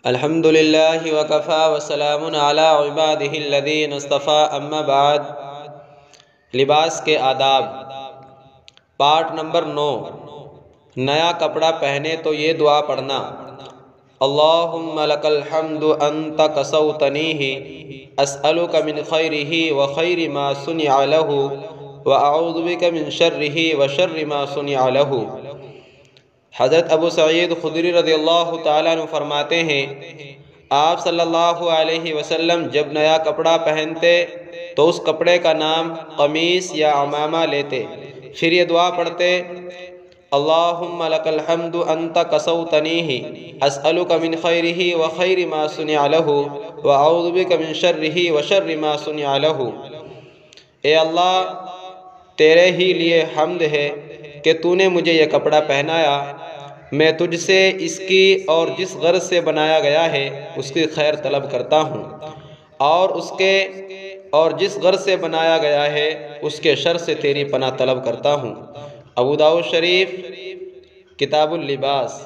الحمد للہ وکفا وسلام علی عبادہ الذین اصطفیٰ اما بعد۔ لباس کے آداب، پارٹ نمبر 9۔ نیا کپڑا پہنے تو یہ دعا پڑھنا: اللہم لک الحمد انت کسوتنیہ اسألک من خیرہ وخیر ما صنع لہ واعوذ بک من شرہ وشر ما صنع لہ۔ حضرت ابو سعید خدری رضی اللہ تعالیٰ عنہ فرماتے ہیں، آپ صلی اللہ علیہ وسلم جب نیا کپڑا پہنتے تو اس کپڑے کا نام قمیص یا عمامہ لیتے، پھر یہ دعا پڑھتے: اللہم لک الحمد انت کسوتنیہ اسألک من خیرہ وخیر ما صنع لہ واعوذ بک من شرہ وشر ما صنع لہ۔ اے اللہ، تیرے ہی لیے حمد ہے کہ تو نے مجھے یہ کپڑا پہنایا، میں تجھ سے اس کی اور جس غرض سے بنایا گیا ہے اس کی خیر طلب کرتا ہوں، اور جس غرض سے بنایا گیا ہے اس کے شر سے تیری پناہ طلب کرتا ہوں۔ ابو داؤد شریف، کتاب اللباس۔